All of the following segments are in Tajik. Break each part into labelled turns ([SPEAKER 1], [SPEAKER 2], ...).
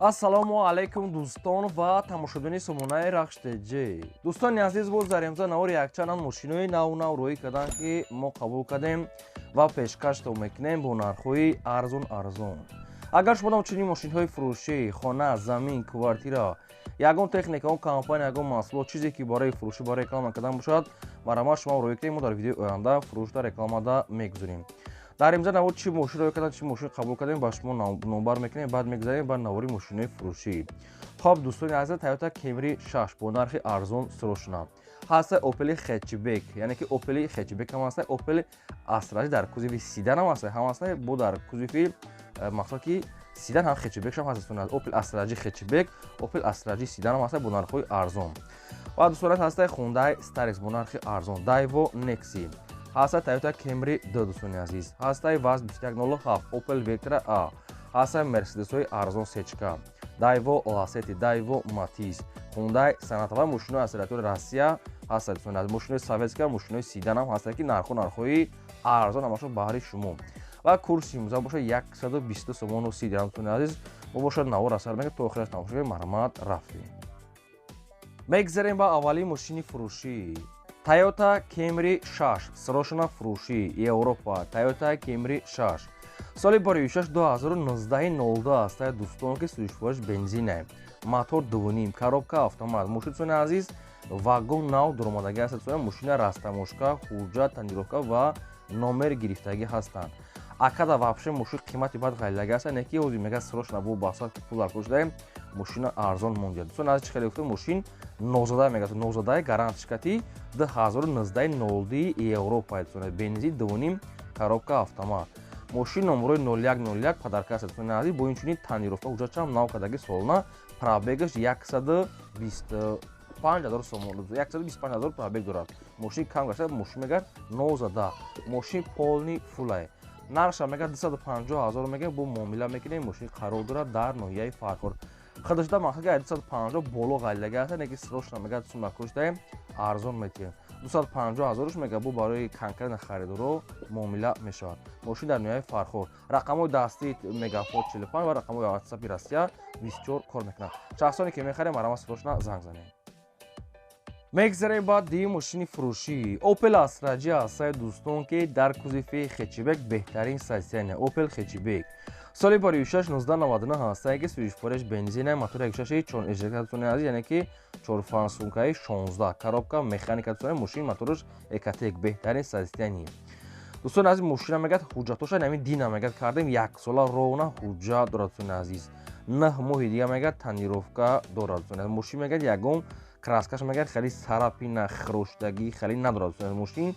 [SPEAKER 1] ассалому алайкум дӯстон ва тамошобини сомонаи рахштеҷӣ. Дӯстони азиз, боз дар имза навори якчананд мошинои нав рӯӣ карданд, ки мо қабул кардем ва пешкаштон мекунем бо нархҳои арзон. Агар шумо дам чунин мошинҳои фурӯшӣ, хона, замин, квартира, ягон техника, он компания, ягон маҳсулот, чизе ки барои фурӯшӣ, барои реклама кардан бошад, марама шумо рӯй кунед, мо дар видеои оянда фурӯшда рекламада мегузорем. Дар имза навор чӣ мошин рӯй кардан, чӣ мошин қабул кардем, ба шумо номбар мекунем, баъд мегзарем ба навори мошинои фурӯшӣ. Хоб дӯстони азиз, Toyota Camry 6 бо нархи арзон сироф ҳаста. Opel хетчбек, яъне ки Opel хетчбек ҳам аст, Opel Astra дар кузови седан ҳам аст, ҳам аст бо дар кузови мақсад ки седан ҳам хетчбек ҳам аст. Opel Astra хетчбек, Opel Astra седан ҳам аст бо нархҳои арзон. ва дӯстони ҳаста Hyundai Starex бо нархи арзон, Daewoo Nexi ҳаста, Toyota Camry 2 дӯстони азиз, ҳастай VAZ 2107, Opel Vectra A, ҳастай Mercedes-ҳои арзон сечка, Daewoo Lacetti, Daewoo Matiz, Hyundai Sonata ва мошинои акселератори Россия ҳаста дӯстони азиз, мошинои советска, мошинои седан ҳам ҳаста ки нархҳои арзон ҳамашон баҳри шумо. ва курси имзо бошад 120 сомону 30 дирҳам дӯстони азиз, мо бошад навор асар мегӯяд то охираш тамошо марҳамат рафтем. Мегзарем ба аввалин мошини фурӯшӣ. Toyota Camry 6 сирошона фурӯшӣ, Европа. Toyota Camry 6 соли бори 6 2019 аст дӯстон, ки сӯзишвориш бензине, мотор 2.5, коробка автомат. мошин дӯстони азиз вагон нав дуромадагӣ аст. мошина растамошка, ҳуҷҷат, тонировка ва номери гирифтагӣ ҳастанд. акада вообще мошин қимати баъд ғалилагӣ аст, не ки ҳозир мегӯяд сирошона бо басад ки пул дар пул шудаем, мошина арзон мондияд. дӯстон азиз, чӣ хеле гуфтем, мошин нозада мегӯяд, нозадаи гарантишкати 2019 Европа, бензин 2.5, коробка автомат. мошин номерои 0101 падарка аст. дӯстони азиз, бо инчунин тонировка ҳуҷҷатшам нав кардагӣ солна, пробегаш 125,000 сомон, 125,000 пробег дорад. мошин кам гашта, мошин мегӯяд нозада. мошин полни фулай. нархша мегӯяд 250,000 мегӯяд, бо муомила мекунем. мошин қарор дорад дар ноҳияи Фархор. худашда мақсад ки 250 боло ғалилагӣ аст, не ки сирошна мегӯяд сума кушдаем, арзон метиҳем. 250,000 мегӯяд, бо барои канкарини харидоро муомила мешавад. мошин дар ноҳияи Фархор. рақамҳои дастии Мегафон 45 ва рақамҳои WhatsApp-и Россия 24 кор мекунад. шахсоне ки мехарем марама сирошна занг занем. мегзарем ба ди мошини фурӯшӣ. Opel Astra G аст дӯстон, ки дар кузови хетчбек беҳтарин созисияне. Opel хетчбек соли бори 6 1999 аст, ки сӯзишвориш бензине, мотори 1.6 4 эжека дӯстони азиз, яъне ки 4 фансункаи 16, коробка механика дӯстони мошин, моториш Экотек беҳтарин созисияни. дӯстони азиз, мошина мегӯяд ҳуҷҷатоша нами дина мегӯяд кардем 1 сола ровна ҳуҷҷат дорад дӯстони азиз. 9 моҳи дига мегӯяд тонировка дорад дӯстони азиз. мошин мегӯяд ягон краскаш мегӯяд хеле сарапина, хирошдагӣ хеле надорад дӯстони азиз. мошин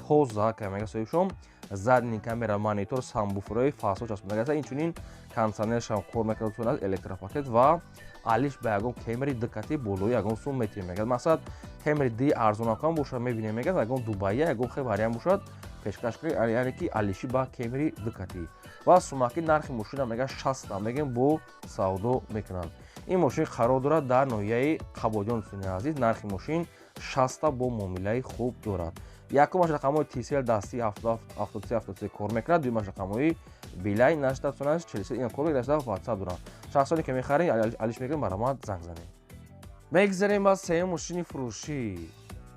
[SPEAKER 1] тоза ка мегӯяд соҳибшон, задни камера, монитор, самбуферои фасло часпонда, инчунин кондитсионершам кор мекунад дӯстони азиз, электропакет ва алиш ба ягон Camry диккати болои ягон сум метиҳем мегӯяд. мақсад Camry ди арзонакам бошад, мебинем мегӯяд, ягон дубайя, ягон хебариям бошад, пешкаш кунед, яъне ки алиши ба Camry диккати ва сумаки нархи мошина мегӯяд 60 мегӯем, бо савдо мекунанд. ин мошин қарор дорад дар ноҳияи Қабодиён дӯстони азиз. нархи мошин 60 бо муомилаи хуб дорад. якумаш рақамҳои TCL дасти 7373 кор мекунад, дуюмаш рақамҳои Билай нашта дӯстони азиз 43 ин кор мекунад, WhatsApp дорад. шахсоне ки мехарем алиш мегӯем, маромад занг занем. мегзарем ба сеюм мошини фурӯшӣ.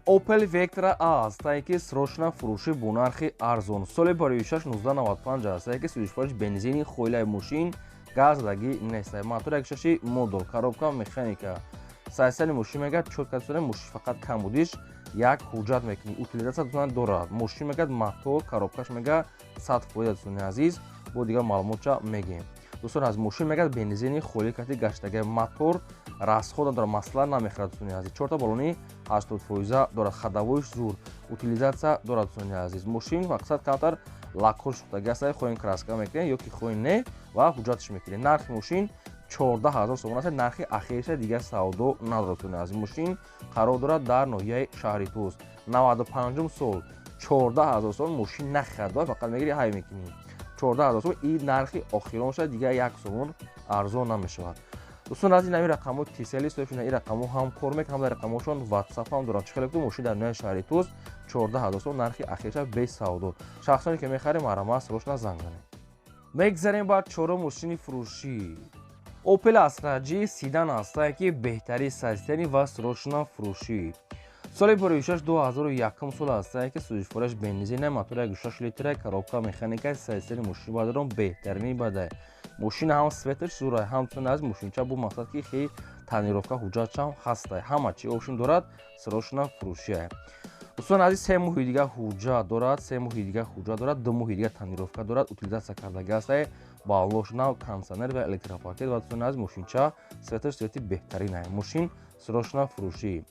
[SPEAKER 1] Opel Vectra A аст, ки сирошона фурӯшӣ бо нархи арзон. соли бори 6 1995 аст, ки сӯзишвориш бензини хоилаи мошин газдагӣ нест. мотори 1.6 модул, коробка механика. созисияни мошин мегӯяд чотка дӯстони мошин фақат кам будиш як ҳуҷҷат мекунӣ, утилизатсия дӯстон дорад. мошин мегӯяд мотор, коробкаш мегӯяд 100% дӯстони азиз, бо дигар маълумотша мегӯем. дӯстони азиз, мошин мегӯяд бензини холи кати гаштаги, мотор расход надорад, маслан намехӯрад дӯстони азиз. 4 баллони 80% дорад, ходовоиш зур, утилизатсия дорад дӯстони азиз. мошин мақсад камтар лакҳо сӯхтагӣ аст, хоҳем краска мекунем ё ки хоҳем не ва ҳуҷҷатш мекунем. нархи мошин 14,000 сомон аст, нархи ахирша дигар савдо надорад дӯстони азиз. мошин қарор дорад дар ноҳияи шаҳри Туз. 95 сол 14,000 сомон мошин нахарда, фақат мегирӣ ҳай мекунӣ. 14,000 сомон ин нархи охиронша, дигар 1 сомон арзон намешавад. дӯстон азиз, ин рақамҳои TCL соҳибшон, ин рақамҳо ҳам кор мекунанд, ҳам дар рақамҳошон WhatsApp ҳам доранд. чӣ хеле гуфтем, мошин дар ноҳияи шаҳри Туз 14,000 сомон, нархи ахирша бе савдо. шахсоне ки мехарем, марама сирошна занг занем. мегзарем ба чорум мошини фурӯшӣ. Opel Astra-G седан астае ки беҳтарин сазидани ва срочна фурӯшӣ. соли 2001 сол астае ки сӯзишвораш бензина мотори 1.6 литра коробка механикаи сазидани мошини бадорон беҳтарини бадай. Мошина ҳам светаш зурай ҳамчун аз мошинча бу мақсад ки хеле танировка ҳуҷҷатшам ҳастай. Ҳама чи опшн дорад срочна фурӯшия. Дӯстон азиз 3 моҳи дигар ҳуҷҷат дорад, 3 моҳи дигар ҳуҷҷат дорад, 2 моҳи дигар танировка дорад, утилизатсия кардаги астае баллош нав, кондитсионер ва электропакет ва дӯстон азиз мошинча светаш свети беҳтаринае. Мошин срочна фурӯшӣ.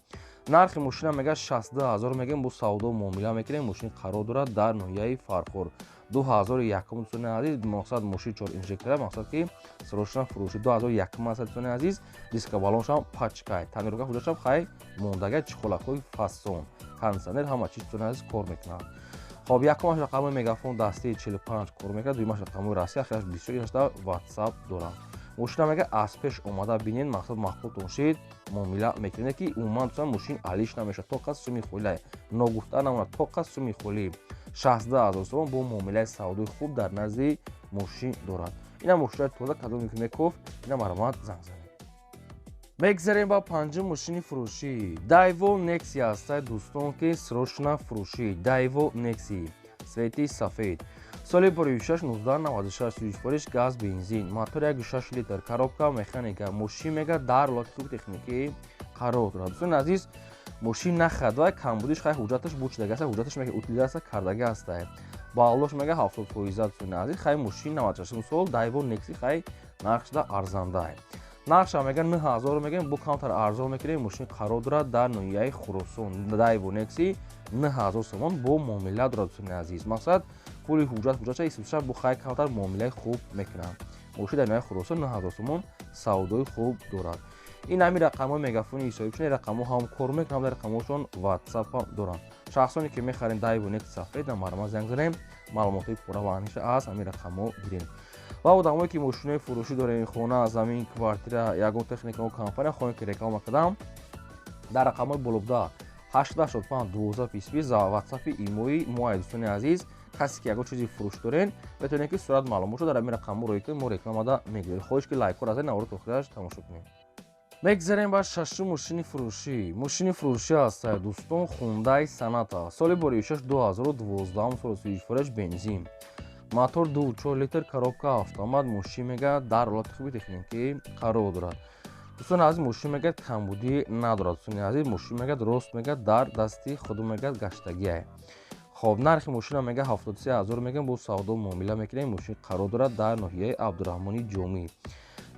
[SPEAKER 1] нархи мошина мега 62 000 мегем бо савдо муомила мекунем. Мошин қарор дорад дар ноҳияи Фархор. 2001 дӯстони азиз мақсад мошин 4 инжектора мақсад ки срочна фурӯшӣ. 2001 аст дӯстони азиз диска баллоншам пачкай. Танировка ҳуҷҷатшам хай мондага чихолакҳои фасон. Кондитсионер ҳама чиз дӯстони азиз кор мекунад. خب یکمش رقم مگافون دستی 45 کار میکنه، دویمش رقم راستی آخرش 24 واتساپ دارم. ماشین میگه از پیش اومده ببینید مقصد مخبوط تونشید معامله میکنه که عموما تو ماشین علیش نمیشه تا قصد سومی خوله نگفته نمونه تا قصد سومی خولی 16000 سوم با معامله سودای خوب در نزد ماشین دارد. اینا مشتری تودا کدوم میگفت اینا مرامت زنگ زنید. بگذاریم با پنجم ماشین فروشی دایوو نکسی است دوستان که سروشنا فروشی دایوو نکسی سویتی سفید سال 2006 1996 سوژفورش گاز بنزین موتور 1.6 لیتر коробка механика ماشین میگه در لات خوب تکنیکی قرار دارد. دوستان عزیز ماشین نخدای کمبودش خیلی حجتش بوچیدگی است حجتش میگه اوتیلیزاسیا کردگی است بالوش میگه 70% دوستان عزیز خیلی ماشین 96 سال دایوو نکسی خیلی нархш да арзанда нархша меган 9000 меган бу камтар арзон мекунем мошин қарор дорад дар ноҳияи Хуросон дайво некси 9000 сомон бо муомила дорад дӯстони азиз мақсад пули ҳуҷҷатша исбиша бу хай камтар муомилаи хуб мекунам мошин дар ноҳияи Хуросон 9000 сомон савдои хуб дорад. ин ҳамин рақамҳои мегафони ҳисобишон рақамҳо ҳам кор мекунам дар рақамҳошон ватсап ҳам дорам. шахсоне ки мехарин дайво некси сафед дар марама занг занем маълумотои пурра ва аниша аз ҳамин рақамҳо гирем. ва одамое ки мошинои фурӯшӣ дорем хона замин квартира ягон техникао компания хоҳем ки реклама кардам дар рақамҳои болобда 885 12 фисби за ватсапи имои мои дӯстони азиз касе ки ягон чизи фурӯш дорен метавонед ки сурат маълумотро дар ҳамин рақамҳо роӣ кунед мо рекламада мегӯем. хоҳиш ки лайкҳо разед навбарот охираш тамошо кунед. мегзарем ба шашум мошини фурӯшӣ аст дӯстон Hyundai Sonata соли 2006 2012 сол сӯзишвораш бензин мотор 2.4 литр коробка автомат мошин мега дар ҳолати хуби техникӣ қарор дорад. дӯстон азиз мошин мега камбудӣ надорад. дӯстони азиз мошин мега рост мега дар дасти худум мега гаштагие. хоб нархи мошина мега 73000 мега бо савдо муомила мекунем мошин қарор дорад дар ноҳияи Абдурахмони Ҷомӣ.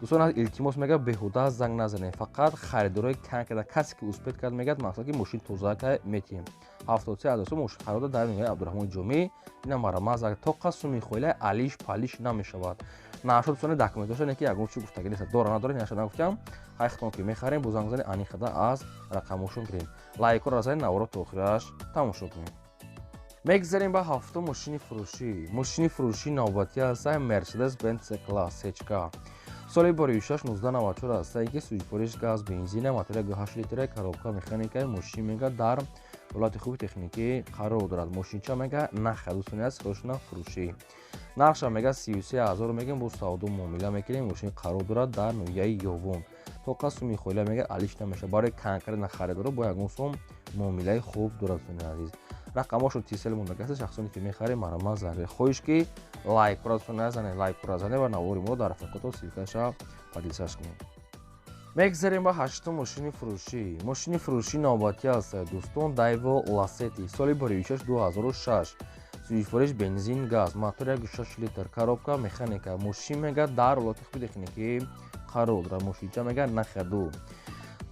[SPEAKER 1] дӯстон аз илтимос мега беҳуда занг назанед фақат харидорои кам карда касе ки успед кард мегӯяд мақсад ки мошин тозака метиҳем 73000 сом мошин қарор дорад дар ноҳияи Абдурахмони Ҷомӣ. ина марамаз то қасуми хойлаи алиш палиш намешавад. нашо дӯстони документашоне ки ягон чӣ гуфтагӣ нест дора надора наша нагуфтам ҳайхтон ки мехарем бо занг зани анихада аз рақамошон гирем лайкҳоро разанед навбарот то охираш тамошо кунед. мегзарем ба ҳафтум мошини фурӯшӣ навбатӣ аст Mercedes Benz C-Class H-K соли 2006 1994 аст ки сӯзишвориш газ бензина мотори 1.8 литра коробка механикаи мошин мега дар ҳолати хуби техникӣ қарор дорад. мошинча мега наха дӯстони аз срочна фурӯшӣ нархша мега 33000 мегем бо савдо муомила мекунем мошин қарор дорад дар ноҳияи Ёвон то қасуми хоила мега алиш намеша барои кам кардани харидоро бо ягон сом муомилаи хуб дорад. дӯстони азиз рақамошо тисел мондагааст шахсоне ки мехарем марама зарре хоҳиш ки лайкҳоро дӯстони азиз лайкҳоро занед ва навбари моро дар рафиқото силкаша падилсаш кунед. мегзарем ба ҳаштум мошини фурӯшӣ навбатӣ аст дӯстон Daewoo Lacetti соли 2006 2006 сӯзишвориш бензин газ мотори 1.6 литр коробка механика мошин мега дар ҳолати хуби техникӣ қарор дорад. мошинча мега нахаду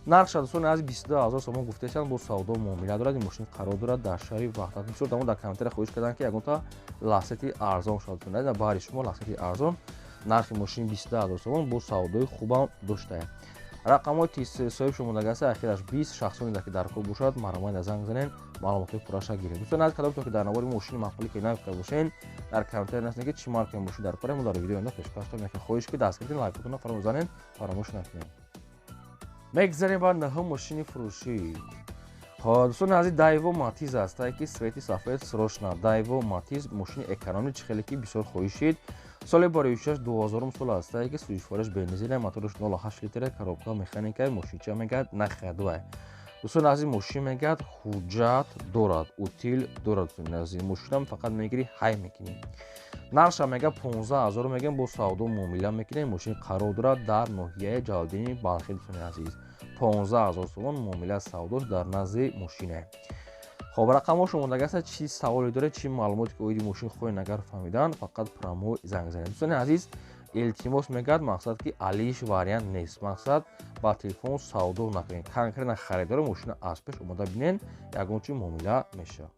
[SPEAKER 1] нархша дӯстони аз 22000 сомон гуфтаистанд бо савдо муомила дорад. ин мошин қарор дорад дар шаҳри ваҳдат. бисёр дамо дар комментария хоҳиш кардан ки ягонта Lacetti арзон шуд. баъри шумо Lacetti арзон нархи мошин 22000 сомон бо савдои хубам доштааст. рақамҳои тисоҳиб шумодагааст ахираш 20 шахсоне ки дар кор бошад маромайда занг занен маълумотои пурраша гиред. дӯстон аз кадом то ки дар навбари мошини маъқулӣ ки нагуфта бошен дар комментария наснед ки чӣ маркаи мошин дар кора мо дар видеои оянда пешкаштон мекунем. хоҳиш ки даст гирифтен лайкотона фаромӯш занен фаромӯш накунед. мегзарем ба наҳум мошини фурӯшӣ дӯстони азиз Daewoo Matiz аст ки свети сафед срочна Daewoo Matiz мошини экономи чихеле ки бисёр хоҳишед соли бори 2000 сол ҳастае ки сӯишвориш бензине моториш 0.8 литре коробка механикаи мошинча мегӯяд нахадвай. дӯстон азиз мошин мегӯяд ҳуҷҷат дорад, утил дорад. дӯстон азиз мошинам фақат мегири ҳай мекунӣ. нарша мега 15000 мегӯям бо савдо муомила мекунем. мошин қарор дорад дар ноҳияи ҷалалиддини балхи. дӯстон азиз 15000 сомон муомила савдош дар назди мошине. хоб рақамҳо шумода гаста чӣ саволе доред, чӣ маълумоте ки оиди мошин хоҳед агар фаҳмидан фақат промои занг занед. дӯстони азиз илтимос мегӯяд мақсад ки алиш вариант нест, мақсад ба телефон савдо накунед, конкретна харидори мошина аз пеш омода бинен ягон чӣ муомила мешавад.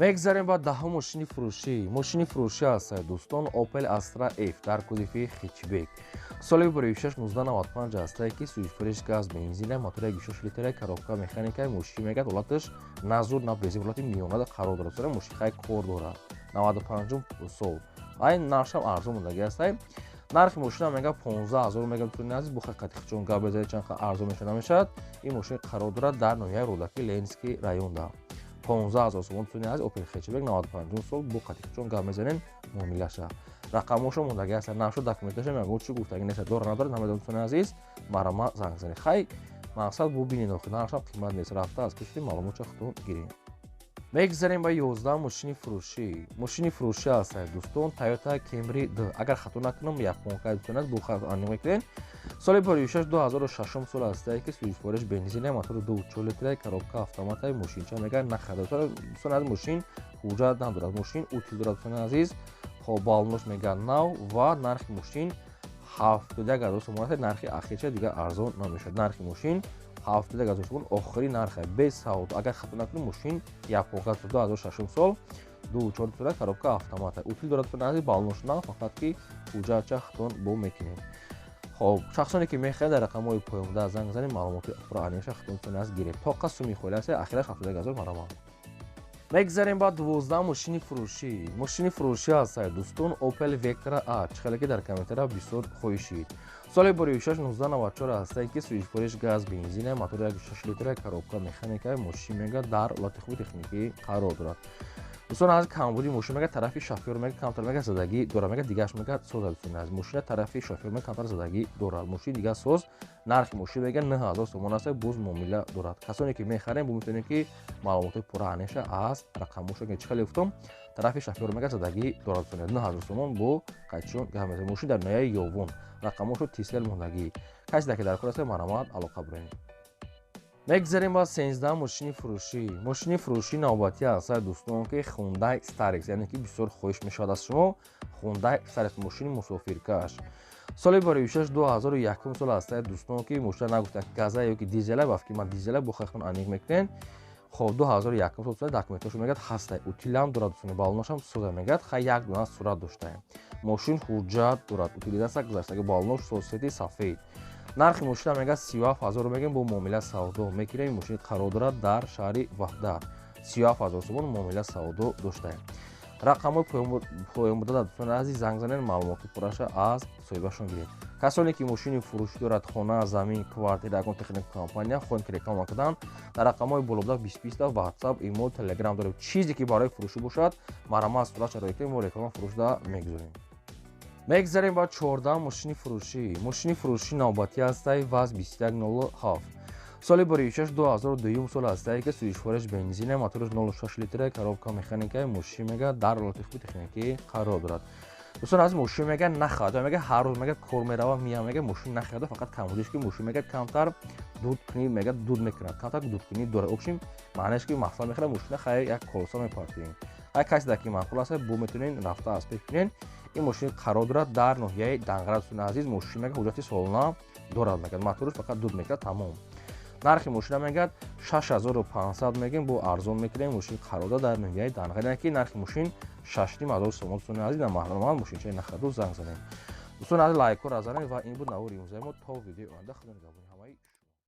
[SPEAKER 1] мегзарем ба даҳум мошини фурӯшӣ ҳастад дӯстон. Opel Astra F дар кузови хичбек. соли бори 1995 ҳастае ки сӯишвориш газ бензине мотори 6 литре коробка механикаи мошин мегӯяд ҳолаташ назур на бези ҳолати миёна қарор дорад. мошин хай кор дорад. 95 сол. ай наршам арзон мондагӣ ҳастае. нархи мошина мега 15000 мега. дӯстони азиз бо хақиқати чун гап безаед чанқа арзон мешавад намешавад. ин мошин қарор дорад дар ноҳияи Рӯдаки Ленинский районда. 15000 сомон. дӯстони азиз Opel хичбек 95 сол бо хақиқати чун гап мезанем муомилаша. рақамҳошо мондагӣ ҳастанд. навшо документашам ягон чӣ гуфтагӣ нест. дора надорад намедон. дӯстони азиз марама занг занед. хай мақсад бо бинед охир наршам қимат нест. рафта аз пеши маълумотша худтон гирем. мегзарем ба 11 мошини фурӯшӣ ҳастад дӯстон. Toyota Camry D. агар хато накунам японка дӯстон бо хат аниқ мекунед. соли бори 2006 сол ҳастае ки сӯишвориш бензине мотори 2.4 литре коробка автоматаи мошинча мега нахада. дӯстон азиз мошин ҳуҷҷат надорад. мошин утил дорад. дӯстони азиз хоб балнош мега нав ва нархи мошин 71000 сомон аст. нархи ахирча дигар арзон намешавад. нархи мошин 71000 сомон охири нархе без савдо. агар хато накунам мошин японка 2006 сол 2.4 литре коробка автомата утил дорад. дӯстон азиз балнош нав фақат ки ҳуҷҷатча хатон бо мекунем. хоб шахсоне ки мехоҳед дар рақамҳои поёмда занг занед маълумоти пурра аниша хатон аз гиред. то қасми хоҳед ахираш 70000 марама. мегзарем ба 12 мошини фурӯшӣ ҳастад дӯстон. Opel Vectra H. хеле ки дар комментария бисёр хоҳишид. соли бори 1994 ҳастае ки сӯишвориш газ бензине мотори 6 литре коробка механикаи мошин мега дар ҳолати хуби техникӣ қарор дорад. дӯстон аз камбуди мошин мега тарафи шофёр мега камтар мега задагӣ дорад. мега дигаш мега соз дӯстон аз мошина тарафи шофёр мега камтар задагӣ дорад. мошин дига соз. нархи мошин мега 9000 сомон аст. буз муомила дорад. касоне ки мехарем бо метавонем ки маълумоти пурра аниша аз рақамҳошо ки хеле гуфтам тарафи шофёр мега задагӣ дорад. 9000 сомон бо қайчон гамеза мошин дар ноҳияи ёвон. рақамҳошо тисел мондагӣ. касе ки дар кор аст маромад алоқа буред. мегзарем ба 13 мошини фурӯшӣ навбатӣ ҳастад дӯстон ки Hyundai Starex, яъне ки бисёр хоҳиш мешавад аз шумо Hyundai Starex мошини мусофиркаш. соли бори 2001 сол ҳастае дӯстон ки мошина нагуфта газа ё ки дизела бафки ман дизела бо хатон аниқ мекунен. хоб 2001 сол документашо мегад ҳастае. утилам дорад. дӯстони балношам соза мегад. хай як дона сурат доштае. мошин ҳуҷҷат дорад. утилизатсия гузаштаги балнош сосети сафед. нархи мошина мега 37000 мегем бо муомила савдо мекунем. мошин қарор дорад дар шаҳри Ваҳдат. 37000 сомон муомила савдо доштае. рақамҳои поёмбурда дӯстони азиз занг занед маълумоти пурраша аз соҳибашон гиред. касоне ки мошини фурӯшӣ дорад хона, замин, квартира, ягон техника компания хоҳед ки реклама кардан дар рақамҳои болобуда 2020 WhatsApp, imo, Telegram дорем. чизе ки барои фурӯшӣ бошад марама аз сурат шароите мо реклама фурӯшда мегузорем. мегзарем ба 14 мошини фурӯшӣ навбатӣ ҳастаи ВАЗ 2107. соли бори 2002 сол ҳастае ки сӯишвориш бензине мотори 0.6 литре коробка механикаи мошин мега дар ҳолати хуби техникӣ қарор дорад. дӯстон аз мошин мега нахоҳад мега ҳар рӯз мега кор мерава мия мега мошин нахоҳад фақат камбудиш ки мошин мега камтар дудкунӣ мега дуд мекунад камтар дудкунӣ дорад. обшим маънаш ки мақсад мехоҳад мошина хай як колоса мепартоем. ай касе дар ки маъқул аст бо метавонен рафта аз пеш кунен. ин мошин қарор дорад дар ноҳияи Дангара. дӯстони азиз мошин мега ҳуҷҷати солона дорад мегад моториш фақат дуд мекунад тамом. нархи мошина мегӯяд 6500 мегем бо арзон мекунем. мошин қарор дорад дар ноҳияи Дангара ки нархи мошин 6500 сомон. дӯстони азиз дар маҳрамат мошинчаи нахаду занг занед. дӯстони азиз лайкҳоро занед ва ин буд навори имрӯзаи мо. то видеои оянда худо нигаҳбон.